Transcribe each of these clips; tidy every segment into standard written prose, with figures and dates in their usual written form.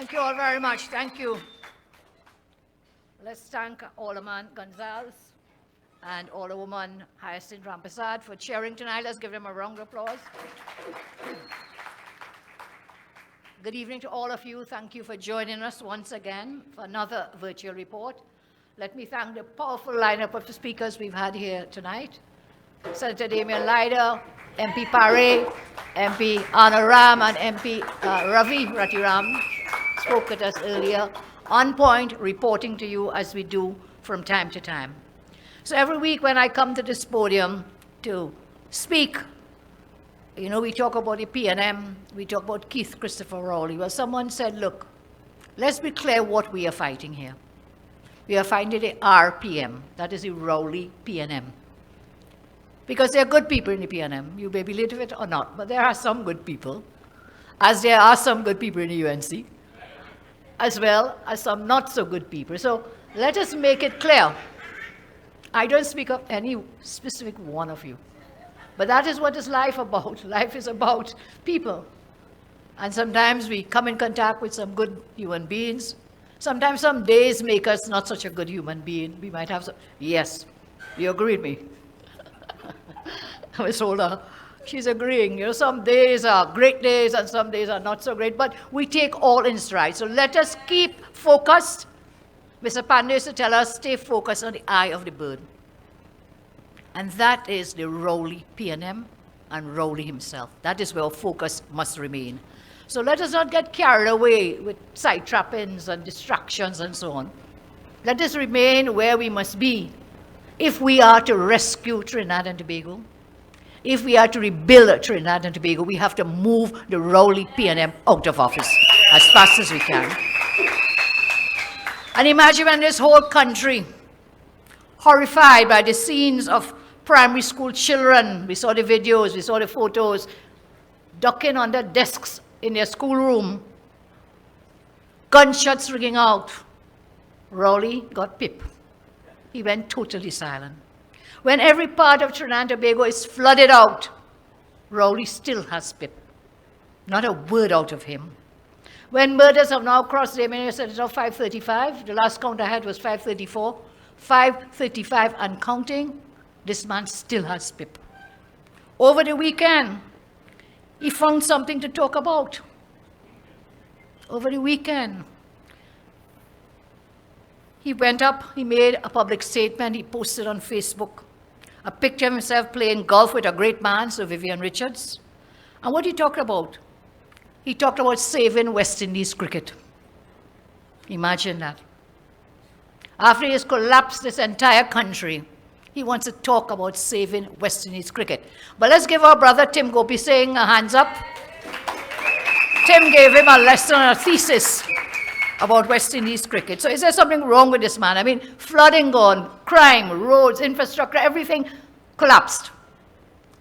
Thank you all very much. Thank you. Let's thank Alderman Gonzalez and Alderwoman Hyacinth Persad for cheering tonight. Let's give them a round of applause. Good evening to all of you. Thank you for joining us once again for another virtual report. Let me thank the powerful lineup of the speakers we've had here tonight. Senator Damian Lyder, MP Pare, MP Anaram, and MP Ravi Ratiram spoke at us earlier, on point, reporting to you as we do from time to time. So every week when I come to this podium to speak, you know, we talk about the PNM, we talk about Keith Christopher Rowley. Well, someone said, look, let's be clear what we are fighting here. We are fighting the RPM, that is the Rowley PNM. Because there are good people in the PNM. You may believe it or not, but there are some good people, as there are some good people in the UNC, as well as some not so good people. So let us make it clear. I don't speak of any specific one of you, but that is what is life about. Life is about people. And sometimes we come in contact with some good human beings. Sometimes some days make us not such a good human being. We might have some, yes, you agree with me. Miss Holder, she's agreeing. You know, some days are great days and some days are not so great, but we take all in stride. So let us keep focused. Mr. Pandey used to tell us, stay focused on the eye of the bird. And that is the Rowley PNM and Rowley himself. That is where our focus must remain. So let us not get carried away with side trappings and distractions and so on. Let us remain where we must be if we are to rescue Trinidad and Tobago. If we are to rebuild Trinidad and Tobago, we have to move the Rowley PNM out of office as fast as we can. And imagine when this whole country, horrified by the scenes of primary school children, we saw the videos, we saw the photos, ducking under desks in their schoolroom, gunshots ringing out. Rowley got pip. He went totally silent. When every part of Trinidad and Tobago is flooded out, Rowley still has pip. Not a word out of him. When murders have now crossed the Damien said it's now 535. The last count I had was 534. 535 and counting, this man still has pip. Over the weekend, he found something to talk about. Over the weekend, he went up, he made a public statement, he posted on Facebook a picture of himself playing golf with a great man, Sir Vivian Richards. And what he talked about? He talked about saving West Indies cricket. Imagine that. After he has collapsed this entire country, he wants to talk about saving West Indies cricket. But let's give our brother Tim Gopi saying a hands up. Tim gave him a lesson, a thesis about West Indies cricket. So is there something wrong with this man? I mean, flooding gone, crime, roads, infrastructure, everything collapsed.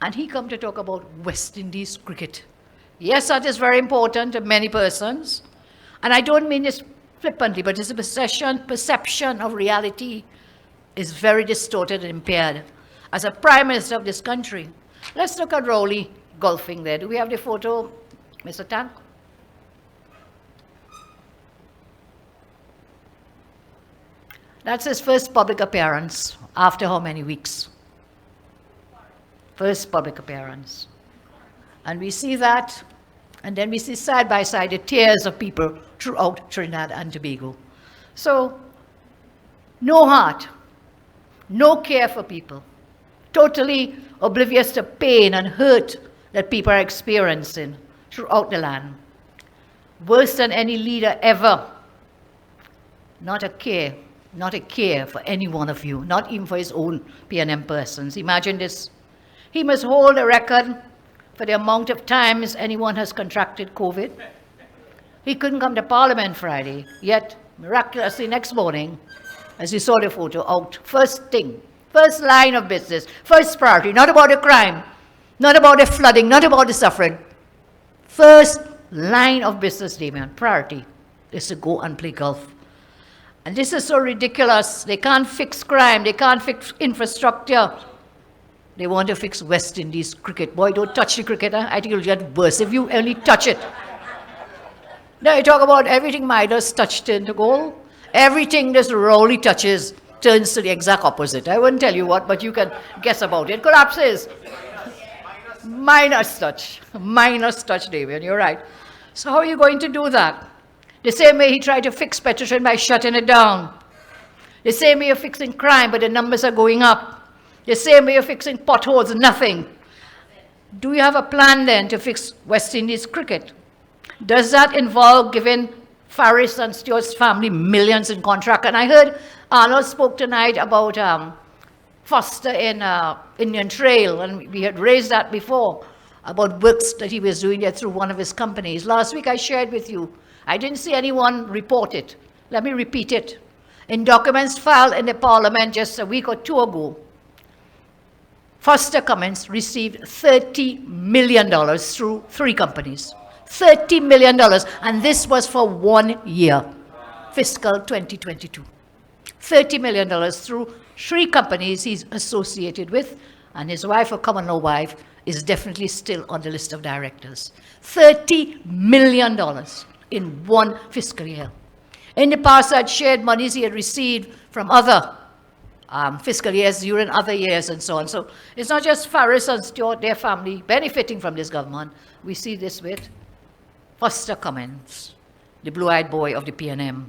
And he come to talk about West Indies cricket. Yes, that is very important to many persons. And I don't mean this flippantly, but his perception of reality is very distorted and impaired. As a prime minister of this country, let's look at Rowley golfing there. Do we have the photo, Mr. Tank? That's his first public appearance after how many weeks? First public appearance. And we see that, and then we see side by side the tears of people throughout Trinidad and Tobago. So, no heart, no care for people, totally oblivious to pain and hurt that people are experiencing throughout the land. Worse than any leader ever. Not a care for any one of you, not even for his own PNM persons. Imagine this. He must hold a record for the amount of times anyone has contracted COVID. He couldn't come to Parliament Friday, yet miraculously next morning, as you saw the photo, out, first thing, first line of business, first priority, not about the crime, not about the flooding, not about the suffering. First line of business, Damien, priority, is to go and play golf. And this is so ridiculous. They can't fix crime, they can't fix infrastructure. They want to fix West Indies cricket. Boy, don't touch the cricket, huh? I think it'll get worse if you only touch it. Now you talk about everything Midas touched into gold. Everything this Rowley touches turns to the exact opposite. I wouldn't tell you what, but you can guess about it. Collapses. Minus touch. Minus touch, David. You're right. So how are you going to do that? The same way he tried to fix Petrotrin by shutting it down. The same way you're fixing crime, but the numbers are going up. The same way you're fixing potholes, nothing. Do you have a plan then to fix West Indies cricket? Does that involve giving Faris and Stewart's family millions in contract? And I heard Arnold spoke tonight about Foster in Indian Trail, and we had raised that before, about works that he was doing there through one of his companies. Last week I shared with you. I didn't see anyone report it. Let me repeat it. In documents filed in the Parliament just a week or two ago, Foster Cummins received $30 million through 3 companies. $30 million, and this was for 1 year, fiscal 2022. $30 million through 3 companies he's associated with, and his wife, or common law wife, is definitely still on the list of directors. $30 million in 1 fiscal year. In the past, I'd shared monies he had received from other fiscal years during other years and so on. So it's not just Faris and Stewart, their family, benefiting from this government. We see this with Foster Cummins, the blue-eyed boy of the PNM.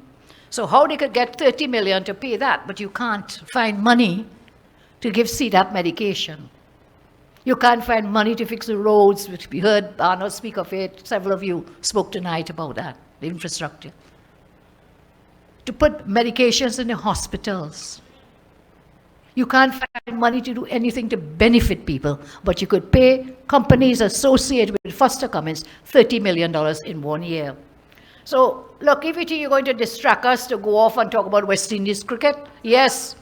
So how they could get 30 million to pay that, but you can't find money to give CDAP medication. You can't find money to fix the roads, which we heard Arnold speak of it. Several of you spoke tonight about that, the infrastructure. To put medications in the hospitals. You can't find money to do anything to benefit people, but you could pay companies associated with Foster Cummins $30 million in 1 year. So, look, if you think you're going to distract us to go off and talk about West Indies cricket, yes,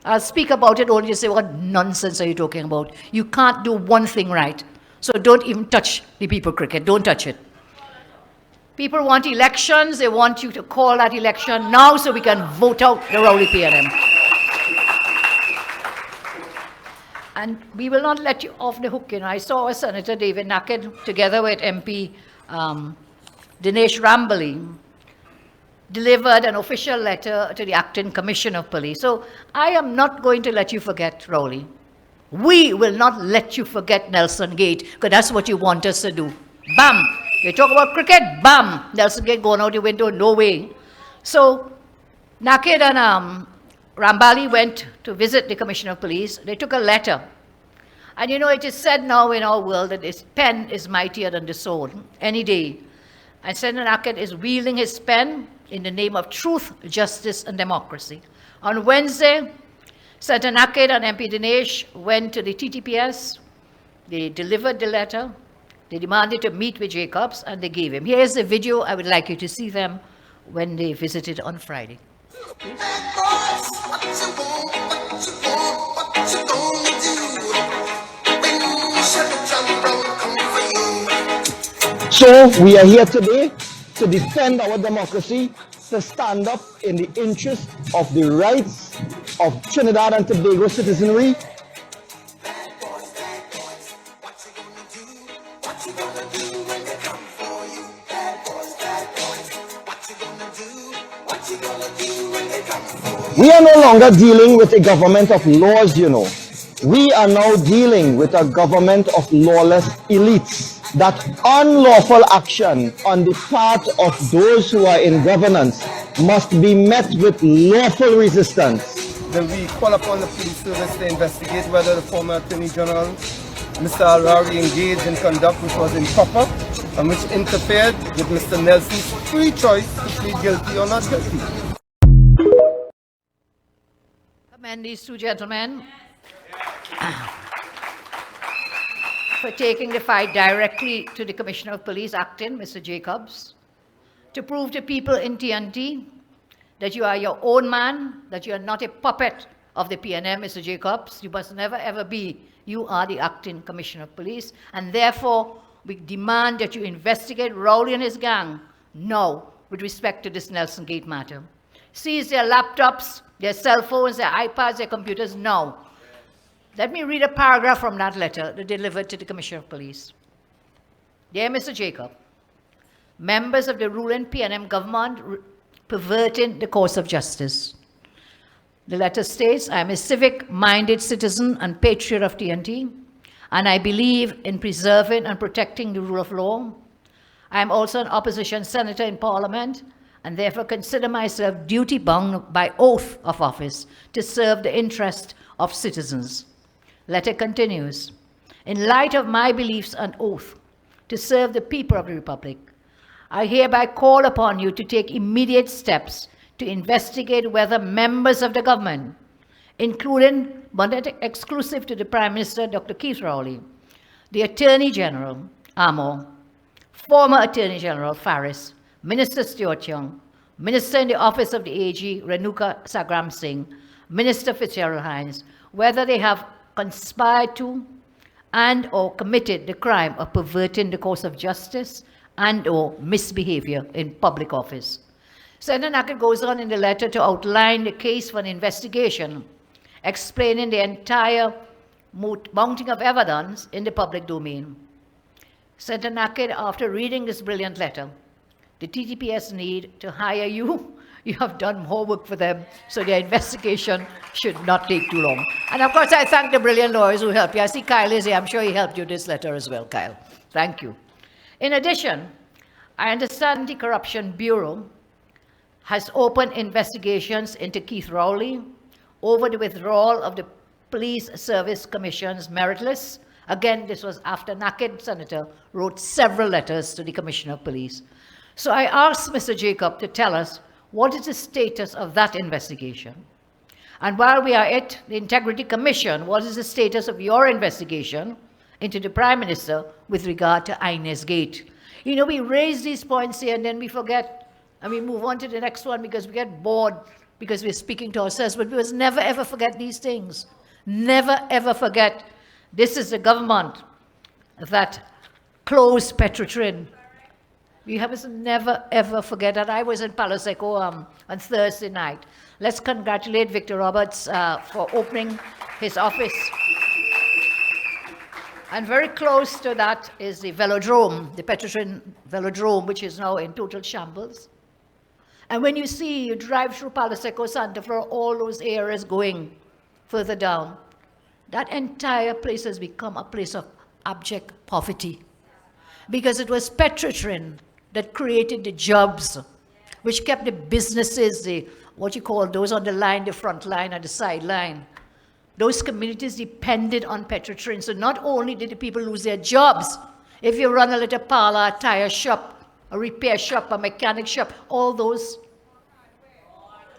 I'll speak about it only to say what nonsense are you talking about. You can't do one thing right. So don't even touch the people cricket. Don't touch it. People want elections. They want you to call that election now so we can vote out the Rowley PNM. And we will not let you off the hook. You know, I saw Senator David Naked together with MP Dinesh Rambali delivered an official letter to the Acting Commissioner of Police. So I am not going to let you forget Rowley. We will not let you forget Nelson Gate, because that's what you want us to do. Bam! You talk about cricket, bam! Nelson Gate going out the window, no way. So Naked and Rambali went to visit the Commissioner of Police. They took a letter. And you know, it is said now in our world that this pen is mightier than the sword, any day. And Senator Naked is wielding his pen in the name of truth, justice, and democracy. On Wednesday, Senator Naked and MP Dinesh went to the TTPS. They delivered the letter. They demanded to meet with Jacobs, and they gave him. Here's the video. I would like you to see them when they visited on Friday. Please. So we are here today to defend our democracy, to stand up in the interest of the rights of Trinidad and Tobago citizenry. We are no longer dealing with a government of laws, you know. We are now dealing with a government of lawless elites. That unlawful action on the part of those who are in governance must be met with lawful resistance. Then we call upon the police service to investigate whether the former Attorney General, Mr. Al-Rari, engaged in conduct which was improper and which interfered with Mr. Nelson's free choice to plead guilty or not guilty. Commend these 2 gentlemen for taking the fight directly to the Commissioner of Police, acting, Mr. Jacobs, to prove to people in TNT that you are your own man, that you are not a puppet of the PNM, Mr. Jacobs. You must never ever be. You are the acting Commissioner of Police, and therefore we demand that you investigate Rowley and his gang now with respect to this Nelson Gate matter. Seize their laptops, their cell phones, their iPads, their computers now. Let me read a paragraph from that letter delivered to the Commissioner of Police. Dear Mr. Jacob, members of the ruling PNM government perverting the course of justice. The letter states, I am a civic-minded citizen and patriot of TNT, and I believe in preserving and protecting the rule of law. I am also an opposition senator in Parliament, and therefore consider myself duty-bound by oath of office to serve the interest of citizens. Letter continues, in light of my beliefs and oath to serve the people of the Republic, I hereby call upon you to take immediate steps to investigate whether members of the government, including but not exclusive to the Prime Minister, Dr. Keith Rowley, the Attorney General, Amor, former Attorney General, Faris, Minister Stuart Young, Minister in the Office of the AG, Renuka Sagram Singh, Minister Fitzgerald Hines, whether they have conspired to and or committed the crime of perverting the course of justice and or misbehavior in public office. Senator Naked goes on in the letter to outline the case for an investigation, explaining the entire mounting of evidence in the public domain. Senator Naked, after reading this brilliant letter, the TTPS need to hire you. You have done more work for them, so their investigation should not take too long. And of course, I thank the brilliant lawyers who helped you. I see Kyle is here. I'm sure he helped you this letter as well, Kyle. Thank you. In addition, I understand the Anti-Corruption Bureau has opened investigations into Keith Rowley over the withdrawal of the Police Service Commission's merit list. Again, this was after Naked Senator wrote several letters to the Commissioner of Police. So I asked Mr. Jacob to tell us what is the status of that investigation. And while we are at the Integrity Commission, what is the status of your investigation into the Prime Minister with regard to Inez Gate? You know, we raise these points here and then we forget, and we move on to the next one because we get bored because we're speaking to ourselves, but we must never ever forget these things. Never ever forget this is the government that closed Petrotrin. We have to never ever forget that. I was in Palo Seco on Thursday night. Let's congratulate Victor Roberts for opening his office. And very close to that is the velodrome, the Petrotrin velodrome, which is now in total shambles. And when you drive through Palo Seco, Santa Flora, all those areas going further down, that entire place has become a place of abject poverty. Because it was Petrotrin that created the jobs, which kept the businesses, what you call those on the line, the front line and the side line. Those communities depended on Petrotrin. So not only did the people lose their jobs, if you run a little parlor, a tire shop, a repair shop, a mechanic shop, all those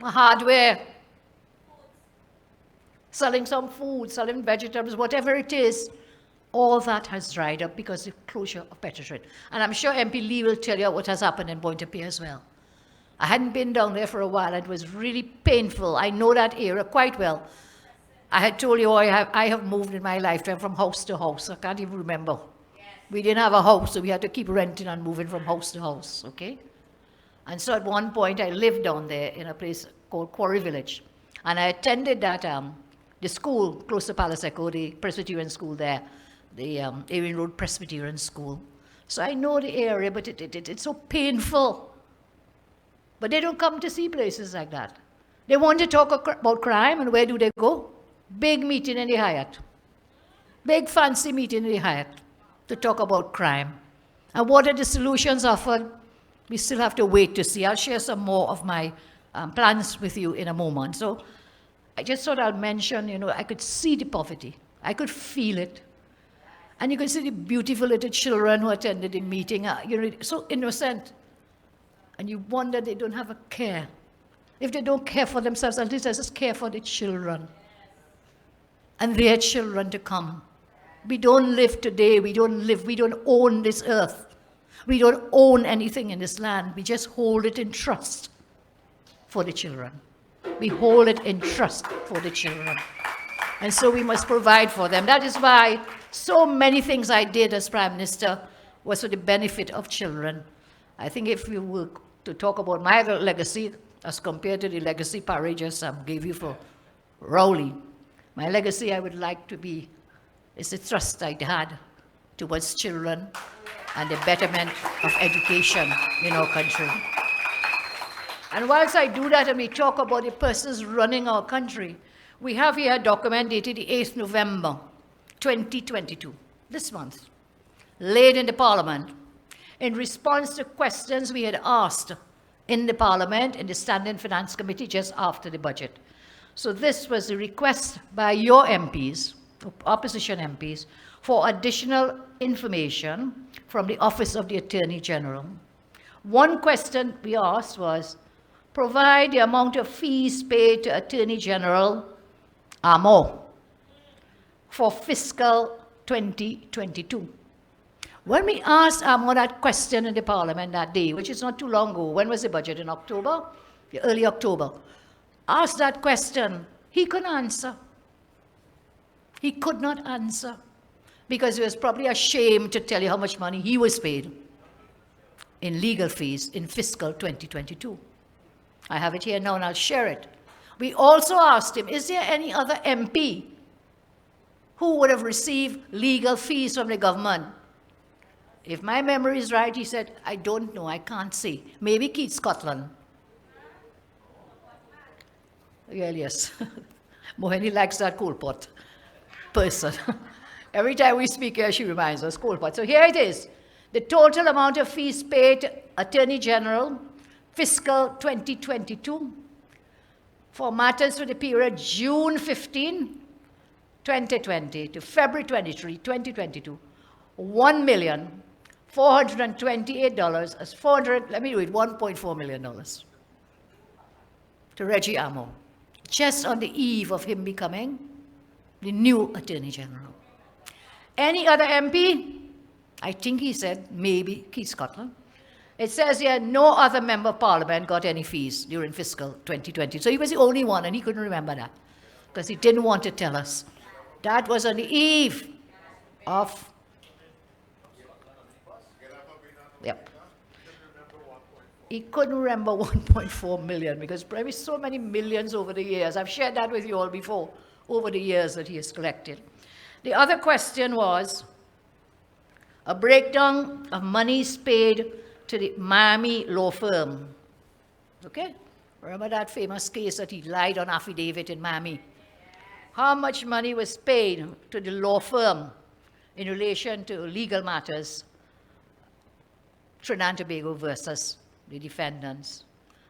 hardware, selling some food, selling vegetables, whatever it is, all that has dried up because of the closure of Petrotrin. And I'm sure MP Lee will tell you what has happened in Pointe-à-Pitre as well. I hadn't been down there for a while. It was really painful. I know that area quite well. I had told you I have moved in my lifetime from house to house. I can't even remember. Yes. We didn't have a house, so we had to keep renting and moving from house to house, okay? And so at one point, I lived down there in a place called Quarry Village. And I attended that, the school close to Palo Seco, the Presbyterian school there, the Erin Road Presbyterian School. So I know the area, but it's so painful. But they don't come to see places like that. They want to talk about crime, and where do they go? Big meeting in the Hyatt. Big fancy meeting in the Hyatt to talk about crime. And what are the solutions offered? We still have to wait to see. I'll share some more of my plans with you in a moment. So I just thought I'd mention, you know, I could see the poverty. I could feel it. And you could see the beautiful little children who attended the meeting, you know, so innocent. And you wonder they don't have a care. If they don't care for themselves, at least just care for the children. And their children to come. We don't live today, we don't own this earth. We don't own anything in this land. We just hold it in trust for the children. We hold it in trust for the children. And so we must provide for them. That is why so many things I did as Prime Minister was for the benefit of children. I think if we were to talk about my legacy, as compared to the legacy Parry just gave you for Rowley, my legacy I would like to be is the trust I had towards children and the betterment of education in our country. And whilst I do that and we talk about the persons running our country, we have here a document dated the 8th November 2022, this month, laid in the Parliament in response to questions we had asked in the Parliament, in the Standing Finance Committee, just after the budget. So this was a request by your MPs, opposition MPs, for additional information from the Office of the Attorney General. One question we asked was, provide the amount of fees paid to Attorney General Amo for fiscal 2022. When we asked Amo that question in the Parliament that day, which is not too long ago, when was the budget? In October? Early October. Asked that question, he couldn't answer. He could not answer because he was probably ashamed to tell you how much money he was paid in legal fees in fiscal 2022. I have it here now and I'll share it. We also asked him, is there any other MP who would have received legal fees from the government? If my memory is right, he said, I don't know, I can't see. Maybe Keith Scotland. Well, yes. Mohini likes that coal pot person. Every time we speak here, she reminds us, coal pot. So here it is. The total amount of fees paid to Attorney General, fiscal 2022, for matters for the period June 15, 2020 to February 23, 2022, $1,428,400, let me do it, $1.4 million to Reggie Amo, just on the eve of him becoming the new Attorney General. Any other MP? I think he said maybe Keith Scotland. It says here no other member of Parliament got any fees during fiscal 2020. So he was the only one, and he couldn't remember that because he didn't want to tell us. That was on the eve of. Yep. He couldn't remember 1.4 million because probably so many millions over the years. I've shared that with you all before, over the years that he has collected. The other question was a breakdown of monies paid to the Miami law firm. Okay? Remember that famous case that he lied on affidavit in Miami? How much money was paid to the law firm in relation to legal matters, Trinidad and Tobago versus the defendants?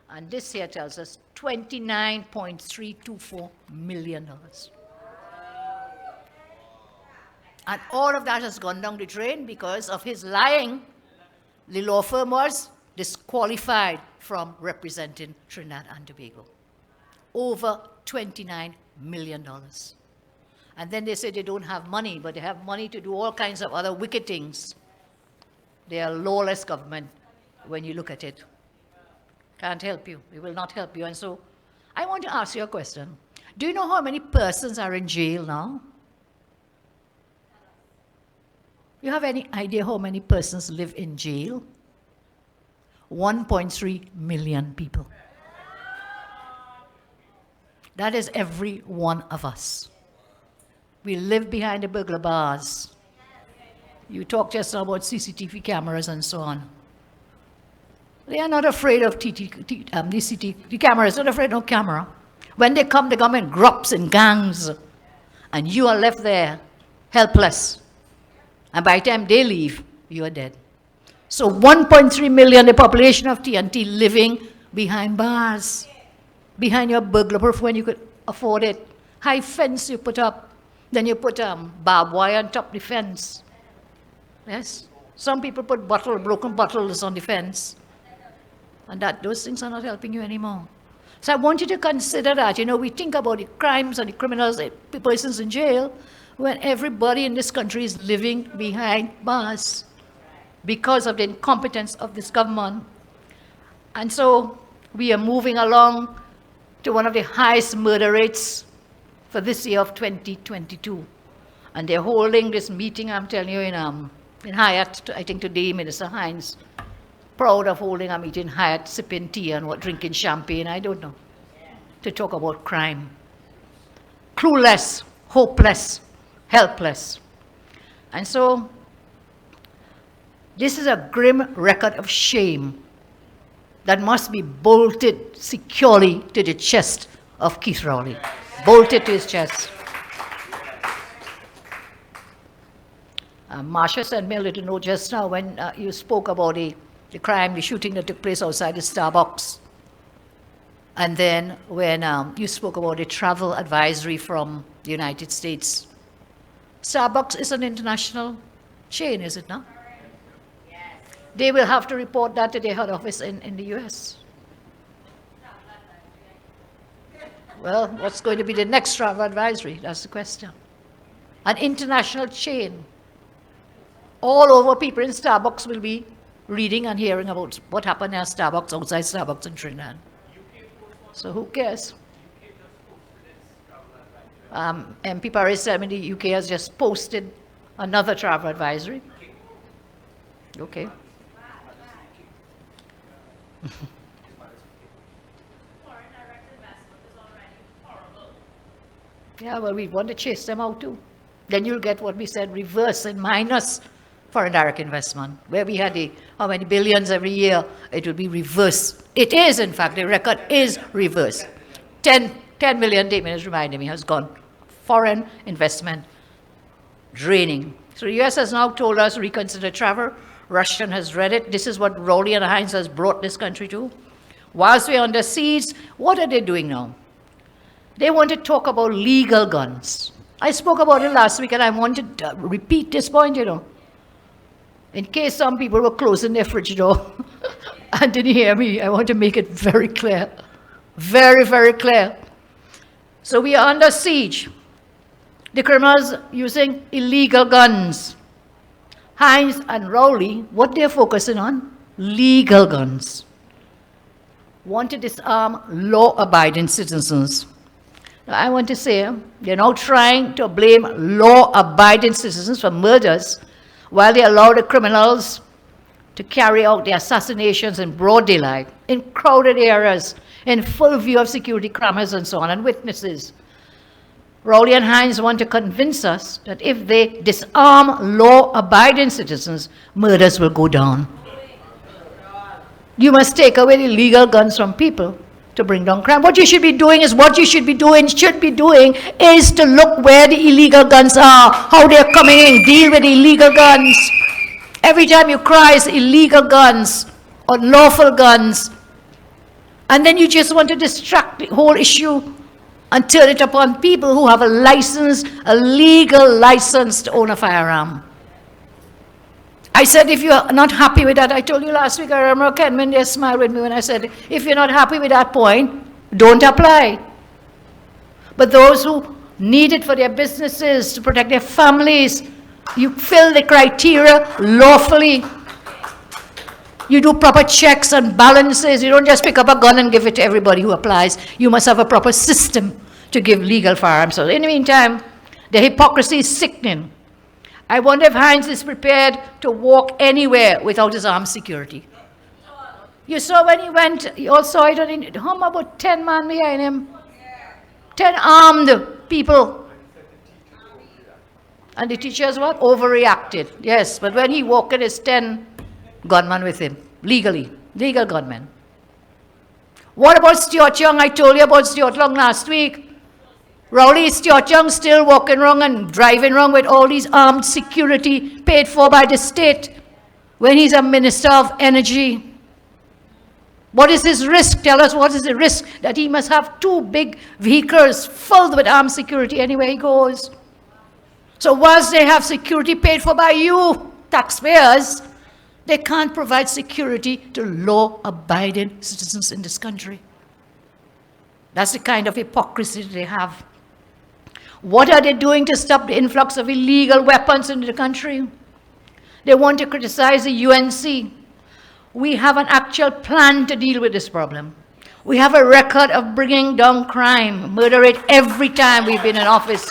And this here tells us $29.324 million. And all of that has gone down the drain because of his lying. The law firm was disqualified from representing Trinidad and Tobago. Over $29 million. And then they say they don't have money, but they have money to do all kinds of other wicked things. They are a lawless government when you look at it. Can't help you. We will not help you. And so I want to ask you a question. Do you know how many persons are in jail now? You have any idea how many persons live in jail? 1.3 million people. That is every one of us. We live behind the burglar bars. You talked just now about CCTV cameras and so on. They are not afraid of the cameras, not afraid of no camera. When they come in groups and gangs, and you are left there helpless. And by the time they leave, you are dead. So 1.3 million, the population of TNT, living behind bars, behind your burglar proof when you could afford it. High fence you put up, then you put barbed wire on top of the fence. Yes? Some people put broken bottles on the fence. And those things are not helping you anymore. So I want you to consider that. You know, we think about the crimes and the criminals, the persons in jail, when everybody in this country is living behind bars because of the incompetence of this government. And so we are moving along to one of the highest murder rates for this year of 2022. And they're holding this meeting, I'm telling you, in Hyatt, I think today, Minister Hines, proud of holding a meeting in Hyatt, sipping tea and drinking champagne, I don't know, to talk about crime. Clueless, hopeless, helpless. And so This is a grim record of shame that must be bolted securely to the chest of Keith Rowley. Bolted to his chest. Marsha sent me a little note just now when you spoke about the crime, the shooting that took place outside the Starbucks. And then when you spoke about the travel advisory from the United States. Starbucks is an international chain, is it not? Yes. They will have to report that to their head office in the US. Well, what's going to be the next travel advisory? That's the question. An international chain. All over, people in Starbucks will be reading and hearing about what happened at Starbucks, outside Starbucks in Trinidad. So who cares? MP Paris said the UK has just posted another travel advisory. Okay. Yeah, well, we want to chase them out too. Then you'll get what we said, reverse and minus foreign direct investment, where we had how many billions every year, it will be reverse. It is, in fact, the record is reverse. 10 million, Damien is reminding me, has gone. Foreign investment draining. So the US has now told us reconsider travel. Russian has read it. This is what Rowley and Hines has brought this country to. Whilst we're under siege, what are they doing now? They want to talk about legal guns. I spoke about it last week and I wanted to repeat this point, in case some people were closing their fridge door and didn't hear me. I want to make it very clear. Very, very clear. So we are under siege. The criminals using illegal guns. Hines and Rowley, what they're focusing on? Legal guns. Want to disarm law-abiding citizens. Now, I want to say, they're now trying to blame law-abiding citizens for murders while they allow the criminals to carry out the assassinations in broad daylight, in crowded areas, in full view of security cameras and so on, and witnesses. Rowley and Hines want to convince us that if they disarm law-abiding citizens, murders will go down. You must take away the illegal guns from people to bring down crime. What you should be doing is to look where the illegal guns are, how they're coming in, deal with the illegal guns. Every time you cry, it's illegal guns, unlawful guns, and then you just want to distract the whole issue and turn it upon people who have a license, a legal license to own a firearm. I said, if you're not happy with that, I told you last week, I remember Ken when they smiled with me when I said, if you're not happy with that point, don't apply. But those who need it for their businesses, to protect their families, you fill the criteria lawfully. You do proper checks and balances. You don't just pick up a gun and give it to everybody who applies. You must have a proper system to give legal firearms. So in the meantime, the hypocrisy is sickening. I wonder if Hines is prepared to walk anywhere without his armed security. You saw when he went, you all saw it on home, about 10 men behind him. 10 armed people. And the teachers what? Overreacted. Yes, but when he walked, there's 10 gunmen with him, legally, legal gunmen. What about Stuart Young? I told you about Stuart Young last week. Rowley, Stuart Young still walking around and driving around with all these armed security paid for by the state when he's a minister of energy. What is his risk? Tell us, what is the risk that he must have 2 big vehicles filled with armed security anywhere he goes? So whilst they have security paid for by you, taxpayers, they can't provide security to law-abiding citizens in this country. That's the kind of hypocrisy they have. What are they doing to stop the influx of illegal weapons into the country? They want to criticize the UNC. We have an actual plan to deal with this problem. We have a record of bringing down crime, murder rate every time we've been in office.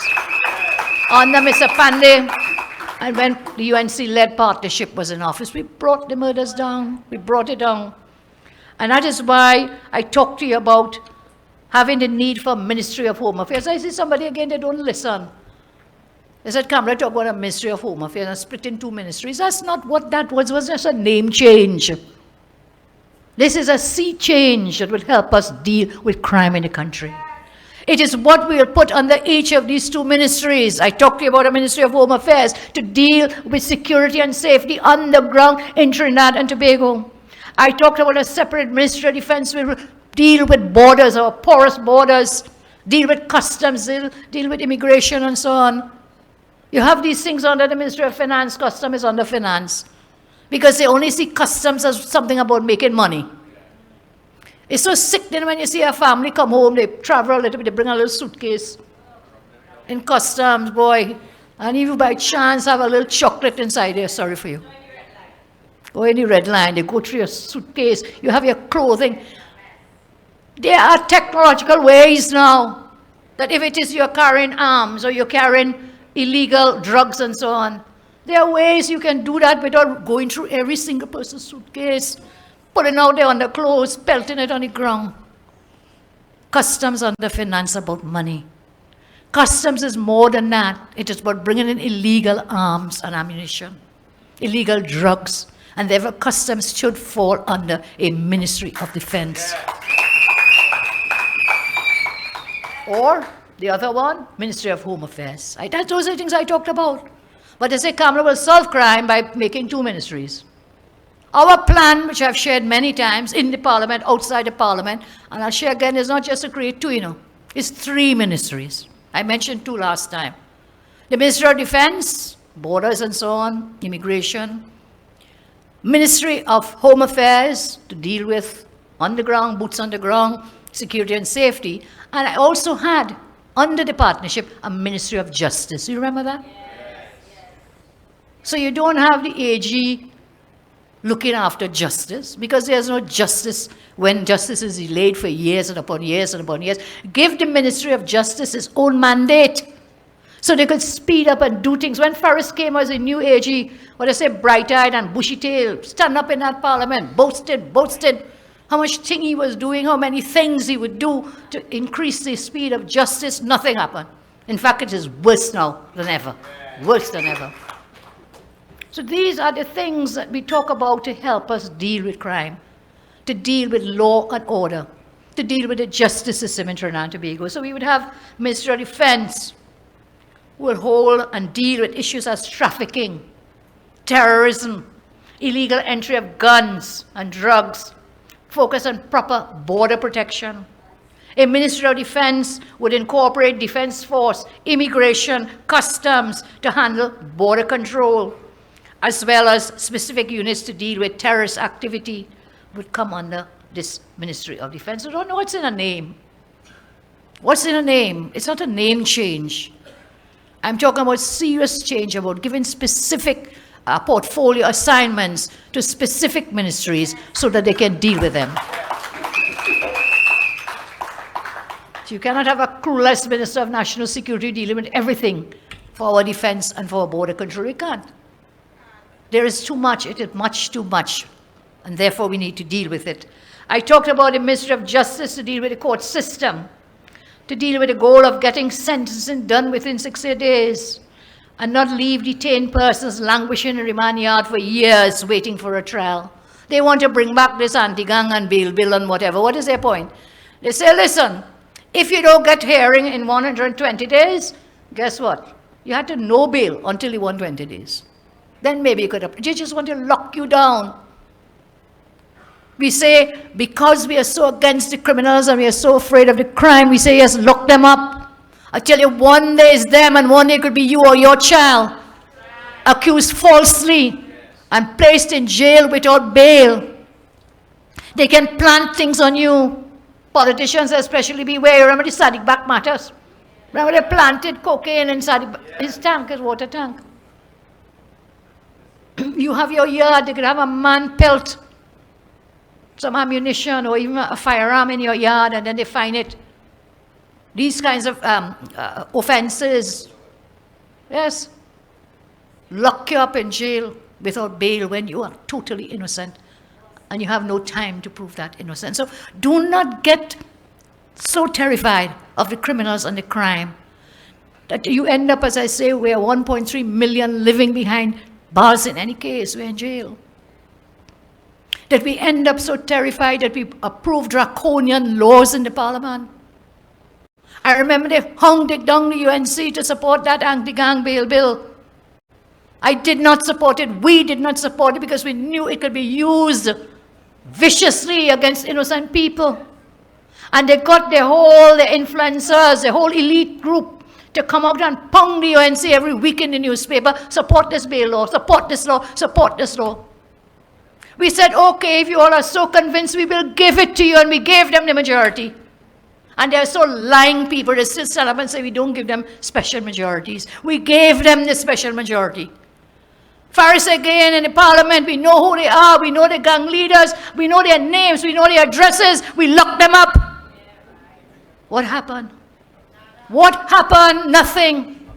Under Mr. Pandey, and when the UNC-led partnership was in office, we brought the murders down. We brought it down. And that is why I talked to you about having the need for Ministry of Home Affairs. I see somebody again, they don't listen. They said, Kamla, talk about a Ministry of Home Affairs and split in two ministries. That's not what that was. It was just a name change. This is a sea change that will help us deal with crime in the country. It is what we will put under each of these two ministries. I talked to you about a Ministry of Home Affairs to deal with security and safety on the ground in Trinidad and Tobago. I talked about a separate Ministry of Defense will deal with borders or porous borders, deal with customs, deal with immigration and so on. You have these things under the Ministry of Finance. Customs is under finance because they only see customs as something about making money. It's so sickening when you see a family come home, they travel a little bit, they bring a little suitcase in customs, boy, and if you by chance have a little chocolate inside there, sorry for you. Go any red line, they go through your suitcase, you have your clothing. There are technological ways now that if it is you're carrying arms or you're carrying illegal drugs and so on, there are ways you can do that without going through every single person's suitcase, putting out their underclothes, pelting it on the ground. Customs under finance about money. Customs is more than that. It is about bringing in illegal arms and ammunition, illegal drugs, and therefore customs should fall under a Ministry of Defense. Or the other one, Ministry of Home Affairs. Those are the things I talked about. But they say Kamla will solve crime by making two ministries. Our plan, which I've shared many times in the parliament, outside the parliament, and I'll share again, is not just to create two, it's three ministries. I mentioned two last time. The Ministry of Defense, borders and so on, immigration. Ministry of Home Affairs, to deal with underground, boots on the ground, security and safety. And I also had, under the partnership, a Ministry of Justice. You remember that? Yes. So you don't have the AG looking after justice, because there's no justice when justice is delayed for years and upon years and upon years. Give the Ministry of Justice its own mandate so they could speed up and do things. When Faris came as a new AG, what I say, bright-eyed and bushy-tailed, stand up in that parliament, boasted how much thing he was doing, how many things he would do to increase the speed of justice. Nothing happened. In fact, it is worse now than ever. Worse than ever. So these are the things that we talk about to help us deal with crime, to deal with law and order, to deal with the justice system in Trinidad and Tobago. So we would have Ministry of Defense who will hold and deal with issues as trafficking, terrorism, illegal entry of guns and drugs, focus on proper border protection. A Ministry of Defense would incorporate Defense Force, immigration, customs to handle border control, as well as specific units to deal with terrorist activity would come under this Ministry of Defense. I don't know what's in a name. What's in a name? It's not a name change. I'm talking about serious change, about giving specific portfolio assignments to specific ministries so that they can deal with them. So you cannot have a clueless Minister of National Security dealing with everything for our defense and for our border control. You can't. There is too much. It is much too much. And therefore, we need to deal with it. I talked about the Ministry of Justice to deal with the court system, to deal with the goal of getting sentencing done within 60 days, and not leave detained persons languishing in remand yard for years waiting for a trial. They want to bring back this anti-gang and bail bill and whatever. What is their point? They say, listen, if you don't get hearing in 120 days, guess what? You had to no bail until the 120 days. Then maybe you could have. They just want to lock you down. We say, because we are so against the criminals and we are so afraid of the crime, we say, yes, lock them up. I tell you, one day is them and one day it could be you or your child, accused falsely and placed in jail without bail. They can plant things on you. Politicians especially, beware. Remember the Sadiq Bak matters? Remember they planted cocaine inside his tank, his water tank. You have your yard, they could have a man pelt some ammunition or even a firearm in your yard, and then they find it. These kinds of offenses, yes, lock you up in jail without bail when you are totally innocent and you have no time to prove that innocence. So do not get so terrified of the criminals and the crime that you end up, as I say, we're 1.3 million living behind bars in any case, we're in jail. That we end up so terrified that we approve draconian laws in the parliament. I remember they hung it down the UNC to support that anti-gang bail bill. I did not support it. We did not support it because we knew it could be used viciously against innocent people. And they got the influencers, the whole elite group to come out and pound the UNC every week in the newspaper, support this bail law, support this law, support this law. We said, okay, if you all are so convinced, we will give it to you, and we gave them the majority. And they're so lying people, they still stand up and say we don't give them special majorities. We gave them the special majority. Faris again in the parliament, we know who they are, we know the gang leaders, we know their names, we know their addresses, we locked them up. What happened? What happened? Nothing.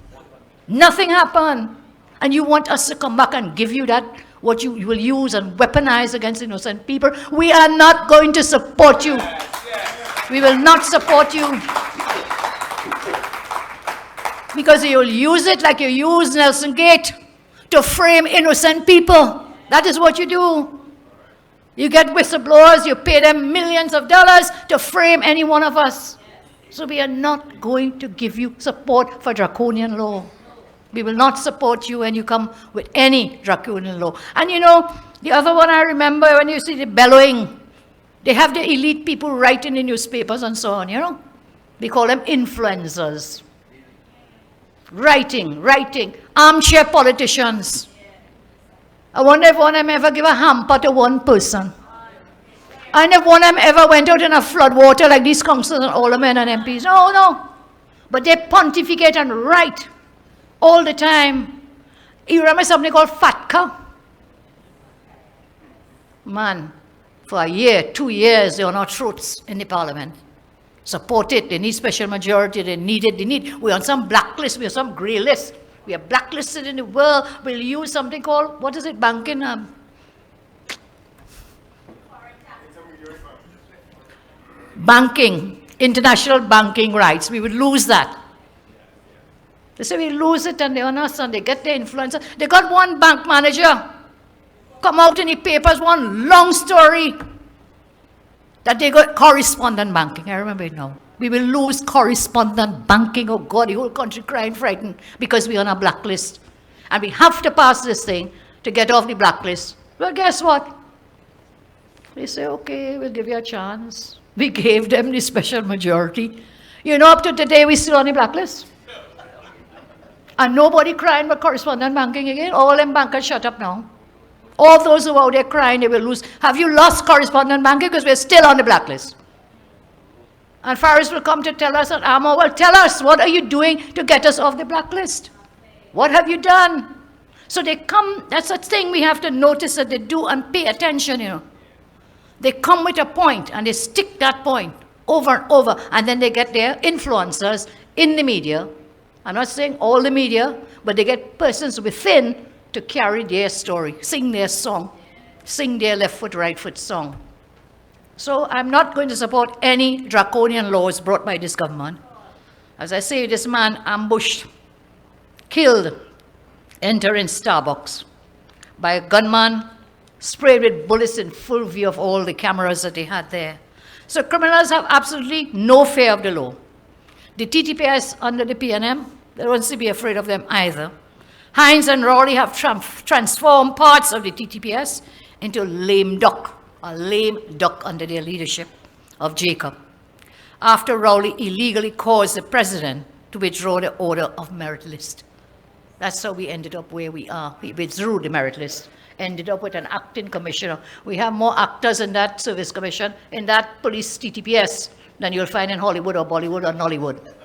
Nothing happened. And you want us to come back and give you that, what you will use and weaponize against innocent people? We are not going to support you. We will not support you. Because you'll use it like you used Nelson Gate to frame innocent people. That is what you do. You get whistleblowers, you pay them millions of dollars to frame any one of us. So we are not going to give you support for draconian law. We will not support you when you come with any draconian law. And you know, the other one I remember, when you see the bellowing, they have the elite people writing in newspapers and so on, you know. They call them influencers. Writing, armchair politicians. I wonder if one of them ever give a hamper to one person. And if one of them ever went out in a flood water like these councillors and aldermen and MPs. No. But they pontificate and write all the time. You remember something called FATCA? Man, for a year, 2 years, there were no truths in the parliament. Support it. They need special majority. They need it. We're on some blacklist. We're on some grey list. We are blacklisted in the world. We'll use something called, what is it, banking? Banking, international banking rights. We would lose that. They say we lose it and they on us and they get their influence. They got one bank manager come out in the papers, one long story that they got correspondent banking. I remember it now. We will lose correspondent banking. Oh God, the whole country crying frightened because we're on a blacklist. And we have to pass this thing to get off the blacklist. Well, guess what? They say, okay, we'll give you a chance. We gave them the special majority. You know, up to today, we're still on the blacklist. And nobody crying about correspondent banking again. All them bankers shut up now. All those who are out there crying, they will lose. Have you lost correspondent banking? Because we're still on the blacklist. And Faris will come to tell us at AMO, well, tell us, what are you doing to get us off the blacklist? What have you done? So they come, that's a thing we have to notice that they do and pay attention, you know. They come with a point and they stick that point over and over, and then they get their influencers in the media. I'm not saying all the media, but they get persons within to carry their story, sing their song, sing their left foot, right foot song. So I'm not going to support any draconian laws brought by this government. As I say, this man ambushed, killed, entering Starbucks by a gunman, sprayed with bullets in full view of all the cameras that they had there. So criminals have absolutely no fear of the law. The TTPS under the PNM, they don't seem to be afraid of them either. Hines and Rowley have transformed parts of the TTPS into lame duck under their leadership of Jacob, after Rowley illegally caused the president to withdraw the order of merit list. That's how we ended up where we are. We withdrew the merit list, ended up with an acting commissioner. We have more actors in that service commission, in that police TTPS, than you'll find in Hollywood or Bollywood or Nollywood.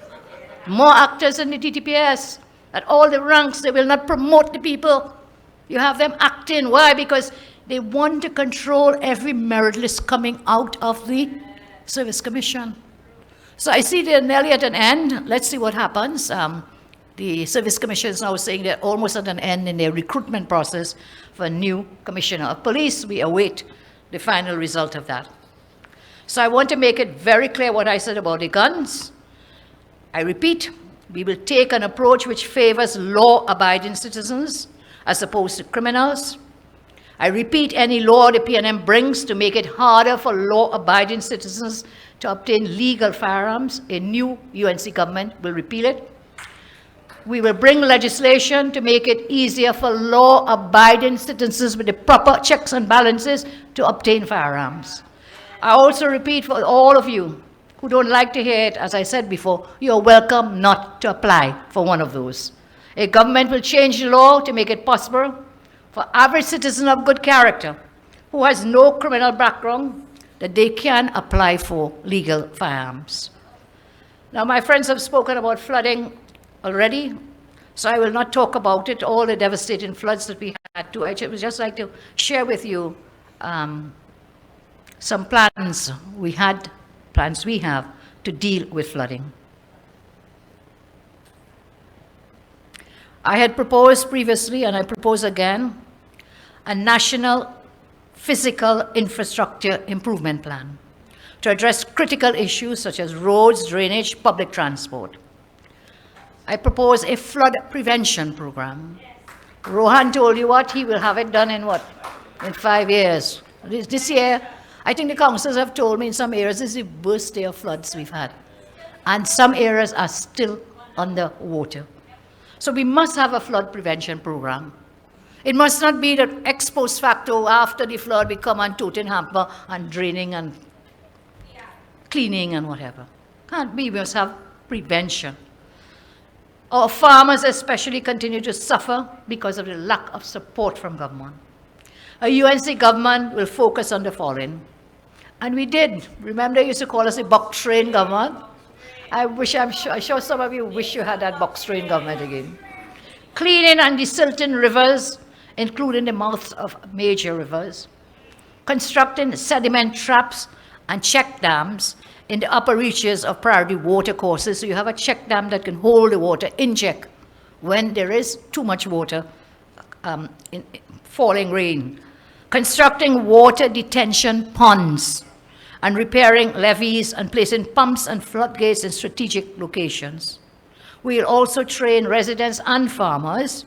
More actors in the TTPS. At all the ranks, they will not promote the people. You have them acting. Why? Because they want to control every merit list coming out of the service commission. So I see they're nearly at an end. Let's see what happens. The service commission is now saying they're almost at an end in their recruitment process for a new commissioner of police. We await the final result of that. So I want to make it very clear what I said about the guns. I repeat, We will take an approach which favors law-abiding citizens as opposed to criminals. I repeat, any law the PNM brings to make it harder for law-abiding citizens to obtain legal firearms, a new UNC government will repeal it. We will bring legislation to make it easier for law-abiding citizens with the proper checks and balances to obtain firearms. I also repeat for all of you who don't like to hear it, as I said before, you're welcome not to apply for one of those. A government will change the law to make it possible for average citizen of good character who has no criminal background that they can apply for legal firearms. Now, my friends have spoken about flooding already, so I will not talk about it, all the devastating floods that we had to. I would just like to share with you some plans we have to deal with flooding. I had proposed previously, and I propose again, a national physical infrastructure improvement plan to address critical issues such as roads, drainage, public transport. I propose a flood prevention program. Rohan told you what? He will have it done in what? In 5 years. This year, I think the councillors have told me in some areas this is the worst day of floods we've had. And some areas are still under water. So we must have a flood prevention program. It must not be that ex post facto, after the flood, we come and tote and hamper and draining and cleaning and whatever. Can't be. We must have prevention. Our farmers especially continue to suffer because of the lack of support from government. A UNC government will focus on the following. And we did. Remember, they used to call us a box train government? I'm sure some of you wish you had that box train government again. Cleaning and desilting rivers, including the mouths of major rivers. Constructing sediment traps and check dams in the upper reaches of priority water courses. So you have a check dam that can hold the water in check when there is too much water in falling rain. Constructing water detention ponds and repairing levees and placing pumps and floodgates in strategic locations. We'll also train residents and farmers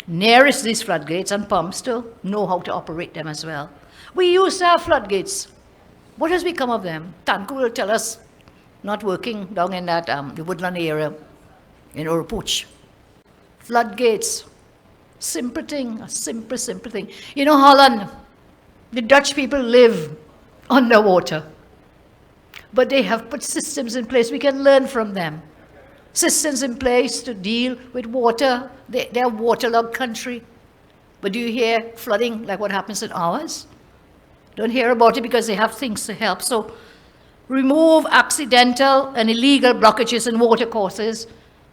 nearest these floodgates and pumps to know how to operate them as well. We used to have floodgates. What has become of them? Tanku will tell us, not working down in that the woodland area in Urupuch. Floodgates, simple thing, a simple thing. You know, Holland, the Dutch people live underwater, but they have put systems in place. We can learn from them. Systems in place to deal with water. They're a waterlogged country. But do you hear flooding like what happens in ours? Don't hear about it because they have things to help. So remove accidental and illegal blockages in water courses,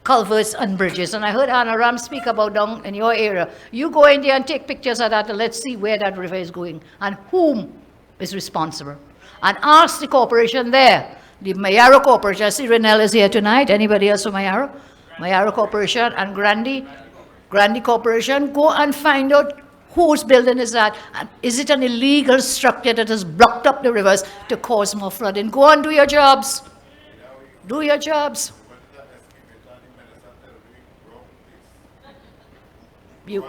culverts and bridges. And I heard Anna Ram speak about down in your area. You go in there and take pictures of that and let's see where that river is going and whom is responsible. And ask the corporation there, the Mayaro Corporation. I see Renelle is here tonight. Anybody else from Mayaro? Mayaro Corporation and Grandi Corporation. Go and find out whose building is that. And is it an illegal structure that has blocked up the rivers to cause more flooding? Go and do your jobs. Do your jobs. You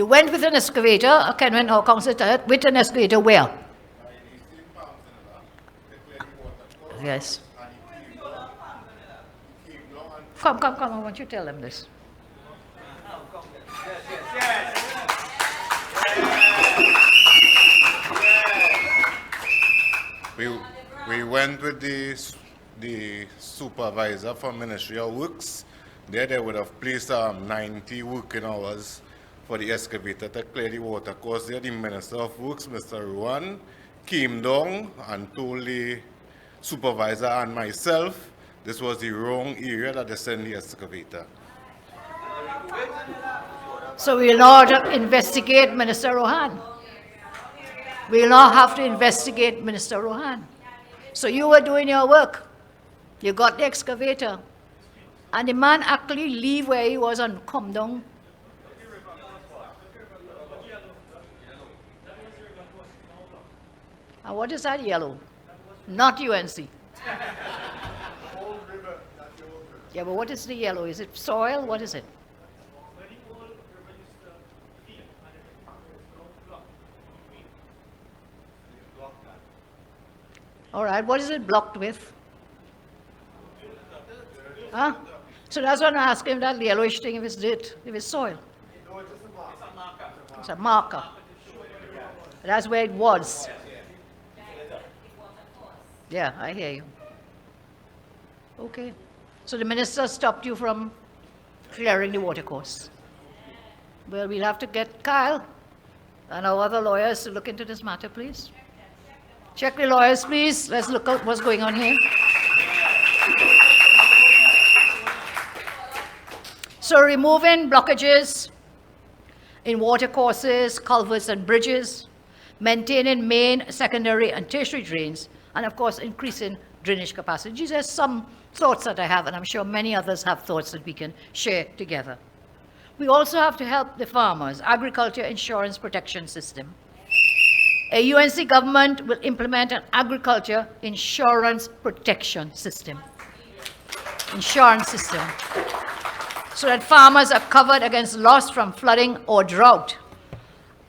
went with an excavator, Kenwin or Council, with an excavator where? Yes. Come, I want you to tell them this. We went with the supervisor from Ministry of Works. They would have placed 90 working hours for the excavator to clear the water course. There the Minister of Works, Mr. Ruan, came down and told the supervisor and myself this was the wrong area that they sent the excavator. So we'll now investigate Minister Rohan. We'll now have to investigate Minister Rohan. So you were doing your work. You got the excavator. And the man actually leave where he was and come down. And what is that yellow? Not UNC. Yeah, but what is the yellow? Is it soil? What is it? All right, what is it blocked with? Huh? So that's what I'm asking, that yellowish thing, if it's dirt, if it's soil. It's a marker. That's where it was. Yeah, I hear you. Okay. So the minister stopped you from clearing the watercourse. Well, we'll have to get Kyle and our other lawyers to look into this matter, please. Check the lawyers, please. Let's look at what's going on here. So removing blockages in watercourses, culverts, and bridges, maintaining main, secondary, and tertiary drains, and of course, increasing drainage capacity. These are some thoughts that I have, and I'm sure many others have thoughts that we can share together. We also have to help the farmers, agriculture insurance protection system. A UNC government will implement an agriculture insurance protection system. Insurance system. So that farmers are covered against loss from flooding or drought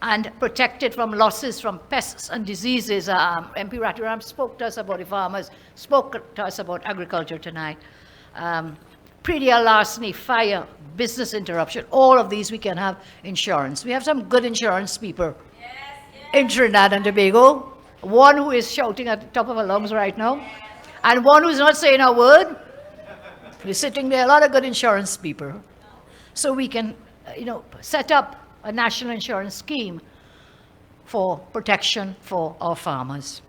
and protected from losses from pests and diseases. MP Ratiram spoke to us about the farmers, spoke to us about agriculture tonight. Predia larceny, fire, business interruption, all of these we can have insurance. We have some good insurance people in Trinidad and Tobago. One who is shouting at the top of her lungs right now, and one who's not saying a word. We're sitting there, a lot of good insurance people. So we can, set up a national insurance scheme for protection for our farmers.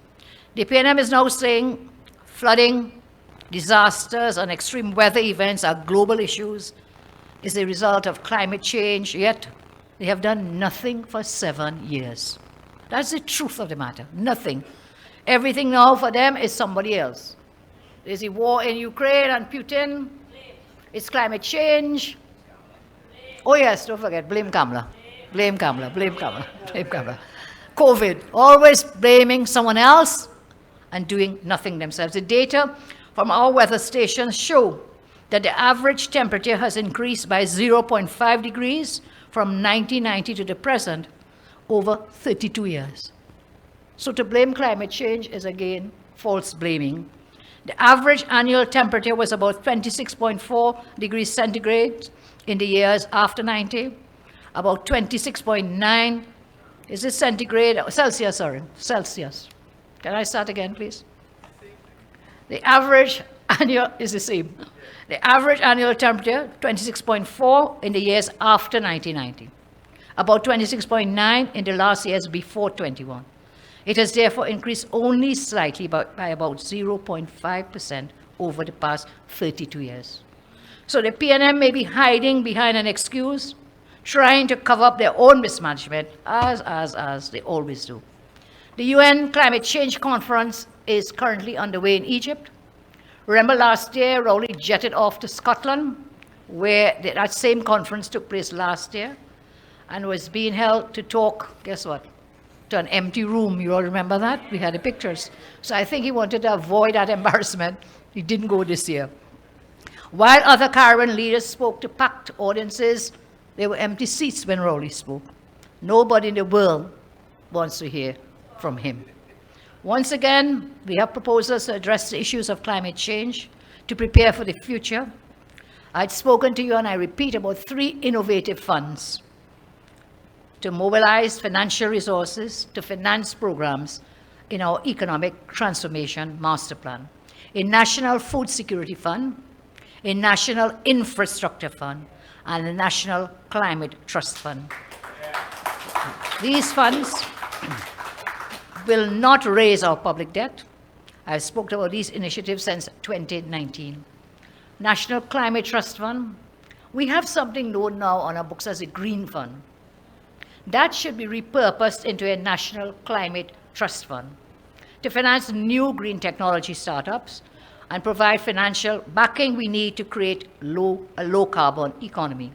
The PNM is now saying flooding, disasters, and extreme weather events are global issues, is a result of climate change, yet they have done nothing for 7 years. That's the truth of the matter, nothing. Everything now for them is somebody else. There's a war in Ukraine and Putin. It's climate change. Oh yes, don't forget, blame Kamla. Blame Kamla, blame Kamla, blame Kamla. COVID, always blaming someone else and doing nothing themselves. The data from our weather stations show that the average temperature has increased by 0.5 degrees from 1990 to the present, over 32 years. So to blame climate change is again false blaming. The average annual temperature was about 26.4 degrees centigrade in the years after 90, about 26.9, is it centigrade, Celsius, sorry, Celsius. Can I start again, please? The average annual is the same. The average annual temperature, 26.4 in the years after 1990, about 26.9 in the last years before 21. It has therefore increased only slightly by about 0.5% over the past 32 years. So the PNM may be hiding behind an excuse, trying to cover up their own mismanagement, as they always do. The UN Climate Change Conference is currently underway in Egypt. Remember last year, Rowley jetted off to Scotland, where that same conference took place last year, and was being held to talk, guess what? To an empty room. You all remember that? We had the pictures. So I think he wanted to avoid that embarrassment. He didn't go this year. While other Caribbean leaders spoke to packed audiences, there were empty seats when Rowley spoke. Nobody in the world wants to hear from him. Once again, we have proposals to address the issues of climate change, to prepare for the future. I'd spoken to you, and I repeat, about 3 innovative funds to mobilize financial resources to finance programs in our economic transformation master plan. A National Food Security Fund, a National Infrastructure Fund, and a National Climate Trust Fund. These funds will not raise our public debt. I've spoken about these initiatives since 2019. National Climate Trust Fund, we have something known now on our books as a Green Fund. That should be repurposed into a National Climate Trust Fund to finance new green technology startups and provide financial backing we need to create a low-carbon economy.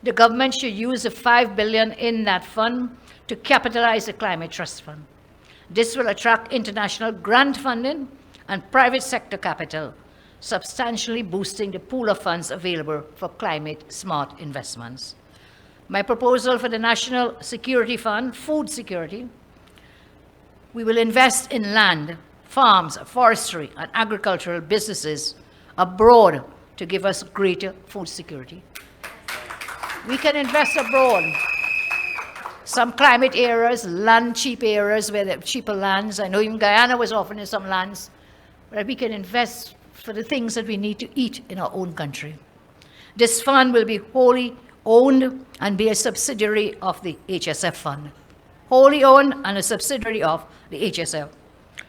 The government should use the $5 billion in that fund to capitalize the Climate Trust Fund. This will attract international grant funding and private sector capital substantially boosting the pool of funds available for climate-smart investments. My proposal for the National Security Fund, food security, we will invest in land, farms, forestry, and agricultural businesses abroad to give us greater food security. We can invest abroad. Some climate areas, land-cheap areas where there are cheaper lands. I know even Guyana was offering some lands where we can invest for the things that we need to eat in our own country. This fund will be wholly owned and be a subsidiary of the HSF fund. Wholly owned and a subsidiary of the HSF.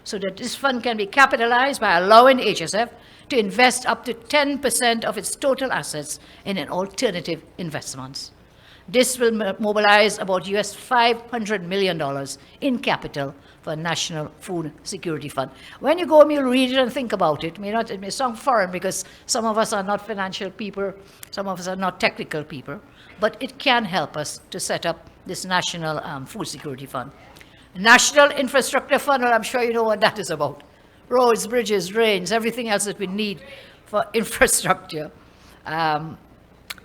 So that this fund can be capitalized by allowing HSF to invest up to 10% of its total assets in an alternative investments. This will mobilize about US $500 million in capital for National Food Security Fund. When you go and you read it and think about it, it may sound foreign because some of us are not financial people, some of us are not technical people, but it can help us to set up this National Food Security Fund. National Infrastructure Fund, well, I'm sure you know what that is about. Roads, bridges, drains, everything else that we need for infrastructure.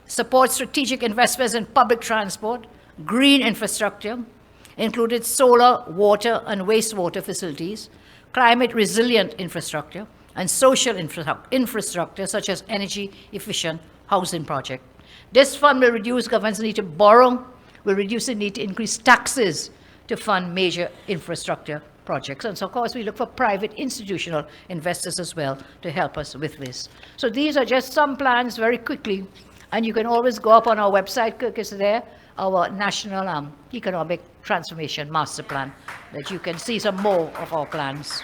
Support strategic investments in public transport, green infrastructure, included solar, water, and wastewater facilities, climate-resilient infrastructure, and social infrastructure such as energy-efficient housing projects. This fund will reduce government's need to borrow, will reduce the need to increase taxes to fund major infrastructure projects. And so, of course, we look for private institutional investors as well to help us with this. So these are just some plans very quickly. And you can always go up on our website, Kirk is there, our National Economic Transformation Master Plan, that you can see some more of our plans.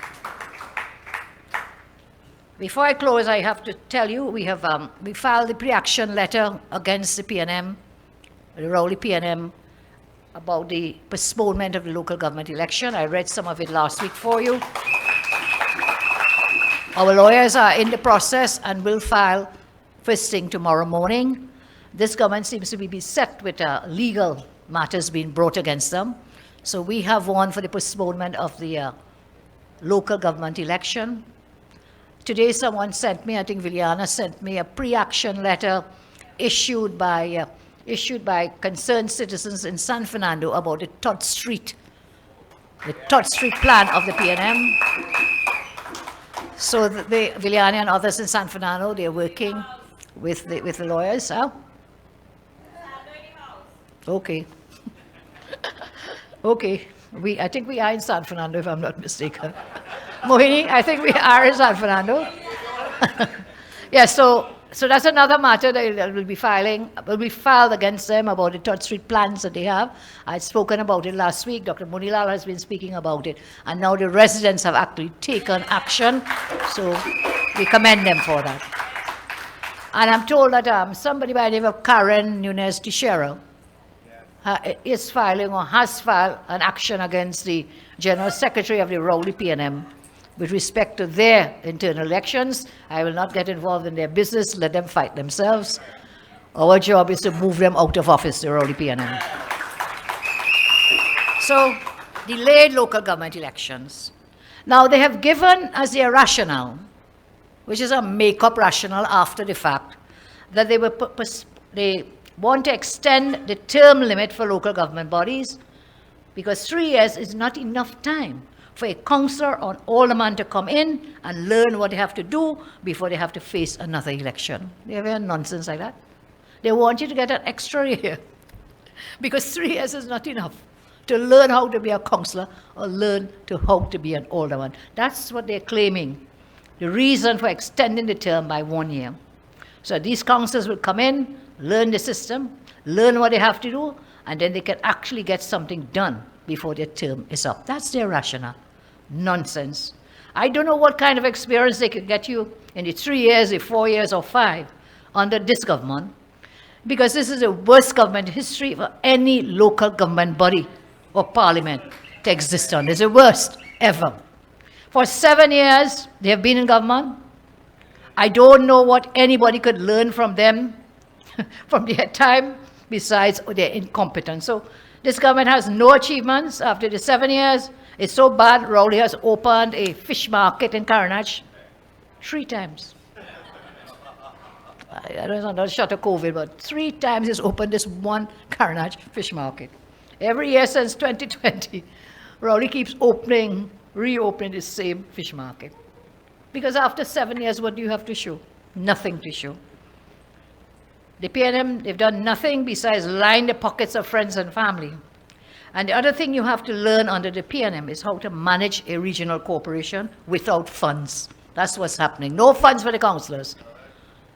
Before I close, I have to tell you, we filed the pre-action letter against the PNM, the Rowley PNM, about the postponement of the local government election. I read some of it last week for you. Our lawyers are in the process and will file first thing tomorrow morning. This government seems to be beset with legal matters being brought against them. So we have one for the postponement of the local government election. Today someone sent me, I think Viliana sent me, a pre-action letter issued by concerned citizens in San Fernando about the Todd Street plan of the PNM. So Viliana and others in San Fernando, they're working with the lawyers. Huh? Okay. Okay. I think we are in San Fernando, if I'm not mistaken. Mohini, I think we are in San Fernando. Yeah, so that's another matter that will be filed against them about the Todd Street plans that they have. I'd spoken about it last week. Dr. Munilal has been speaking about it. And now the residents have actually taken action. So we commend them for that. And I'm told that somebody by the name of Karen Nunez Teixeira is filing or has filed an action against the General Secretary of the Rowley PNM with respect to their internal elections. I will not get involved in their business. Let them fight themselves. Our job is to move them out of office, the Rowley PNM. So, delayed local government elections. Now, they have given as their rationale, which is a make-up rationale after the fact, that they want to extend the term limit for local government bodies because 3 years is not enough time for a councillor or alderman to come in and learn what they have to do before they have to face another election. They have nonsense like that. They want you to get an extra year because 3 years is not enough to learn how to be a councillor or learn how to be an alderman. That's what they're claiming. The reason for extending the term by 1 year. So these councillors will come in, learn the system, learn what they have to do, and then they can actually get something done before their term is up. That's their rationale. Nonsense. I don't know what kind of experience they could get you in the 3 years, the 4 years, or 5 under this government, because this is the worst government in history for any local government body or parliament to exist on. It's the worst ever. For 7 years, they have been in government. I don't know what anybody could learn from them from their time besides their incompetence. So this government has no achievements after the 7 years. It's so bad, Rowley has opened a fish market in Karanach 3 times. I don't know, not shut of COVID, but 3 times it's opened this one Carnage fish market. Every year since 2020, Rowley keeps reopening the same fish market. Because after 7 years, what do you have to show? Nothing to show. The PNM, they've done nothing besides line the pockets of friends and family. And the other thing you have to learn under the PNM is how to manage a regional corporation without funds. That's what's happening. No funds for the councillors.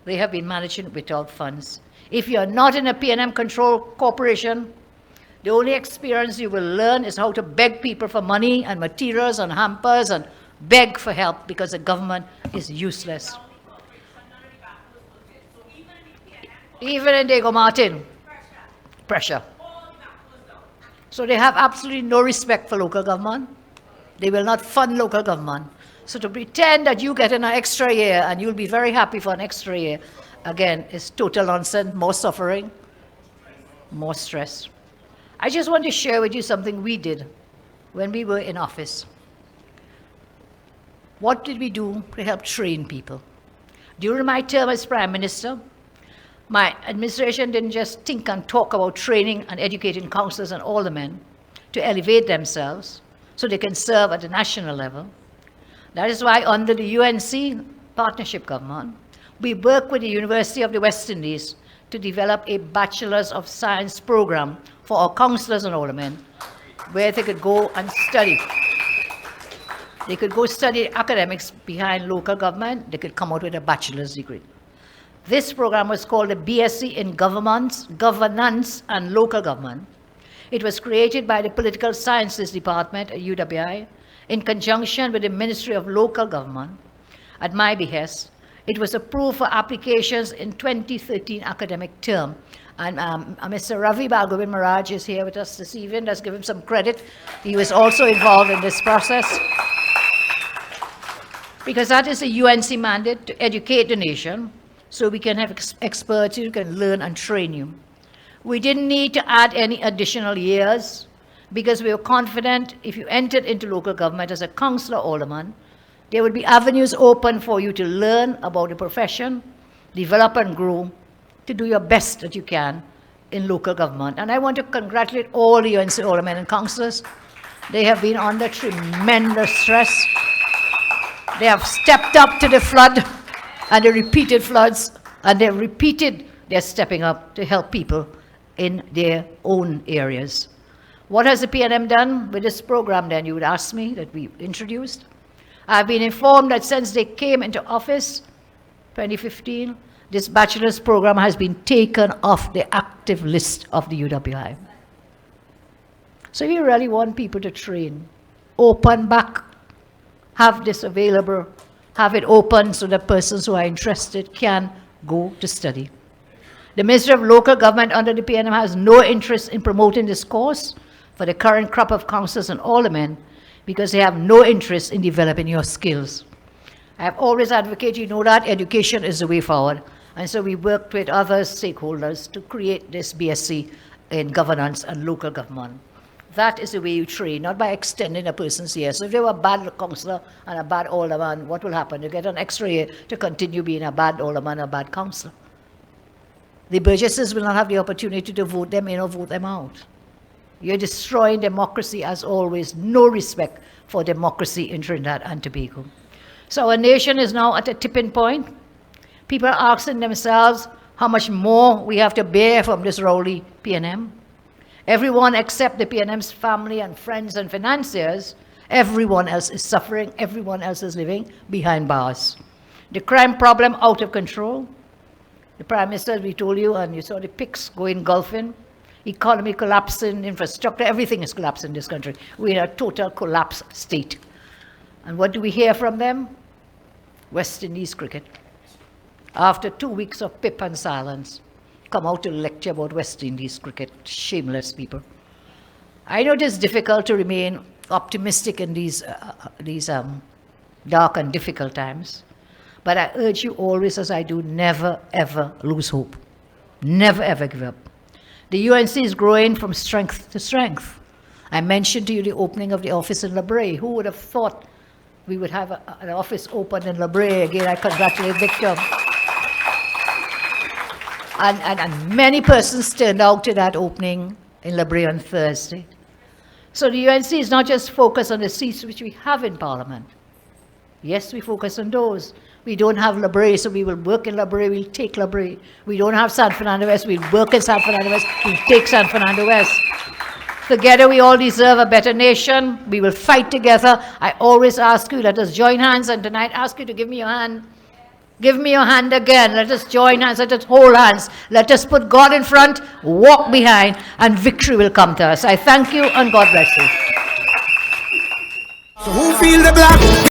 They have been managing without funds. If you're not in a PNM control corporation, the only experience you will learn is how to beg people for money and materials and hampers and beg for help because the government is useless. Even in Diego Martin, pressure. So they have absolutely no respect for local government. They will not fund local government. So to pretend that you get an extra year and you'll be very happy for an extra year, again, is total nonsense, more suffering, more stress. I just want to share with you something we did when we were in office. What did we do to help train people? During my term as Prime Minister, my administration didn't just think and talk about training and educating councillors and aldermen to elevate themselves so they can serve at the national level. That is why under the UNC partnership government, we work with the University of the West Indies to develop a Bachelor's of Science program for our councillors and aldermen where they could go and study. They could go study academics behind local government. They could come out with a bachelor's degree. This program was called the BSc in Governance and Local Government. It was created by the Political Sciences Department at UWI in conjunction with the Ministry of Local Government. At my behest, it was approved for applications in 2013 academic term. And Mr. Ravi Balgobin Maharaj is here with us this evening. Let's give him some credit. He was also involved in this process. Because that is a UNC mandate to educate the nation so we can have experts who can learn and train you. We didn't need to add any additional years because we were confident if you entered into local government as a councillor alderman, there would be avenues open for you to learn about the profession, develop and grow, to do your best that you can in local government. And I want to congratulate all the UNC aldermen and councillors. They have been under tremendous stress. They have stepped up to the flood and the repeated floods, and they've repeated their stepping up to help people in their own areas. What has the PNM done with this program then, you would ask me, that we introduced? I've been informed that since they came into office, 2015, this bachelor's program has been taken off the active list of the UWI. So if you really want people to train, open back, have this available, have it open so that persons who are interested can go to study. The Ministry of Local Government under the PNM has no interest in promoting this course for the current crop of councillors and aldermen because they have no interest in developing your skills. I have always advocated, you know, that education is the way forward. And so we worked with other stakeholders to create this BSc in governance and local government. That is the way you train, not by extending a person's year. So if you're a bad councillor and a bad alderman, what will happen? You get an extra year to continue being a bad alderman, a bad councillor. The Burgesses will not have the opportunity to vote them in or vote them out. You're destroying democracy as always. No respect for democracy in Trinidad and Tobago. So our nation is now at a tipping point. People are asking themselves how much more we have to bear from this rowdy PNM. Everyone except the PNM's family and friends and financiers, everyone else is suffering, everyone else is living behind bars. The crime problem out of control. The Prime Minister, as we told you, and you saw the pics going golfing, economy collapsing, infrastructure, everything is collapsing in this country. We're in a total collapse state. And what do we hear from them? West Indies cricket. After 2 weeks of pip and silence, come out to lecture about West Indies cricket. Shameless people. I know it is difficult to remain optimistic in these dark and difficult times, but I urge you always, as I do, never ever lose hope. Never ever give up. The UNC is growing from strength to strength. I mentioned to you the opening of the office in La Brea. Who would have thought we would have an office open in La Brea? Again, I congratulate Victor. And many persons turned out to that opening in Library on Thursday. So the UNC is not just focused on the seats which we have in Parliament. Yes, we focus on those. We don't have Library, so we will work in Library, we'll take Library. We don't have San Fernando West, we'll work in San Fernando West, we'll take San Fernando West. Together we all deserve a better nation. We will fight together. I always ask you, let us join hands, and tonight I ask you to give me your hand. Give me your hand again. Let us join hands, let us hold hands. Let us put God in front, walk behind, and victory will come to us. I thank you, and God bless you. So who feel the black?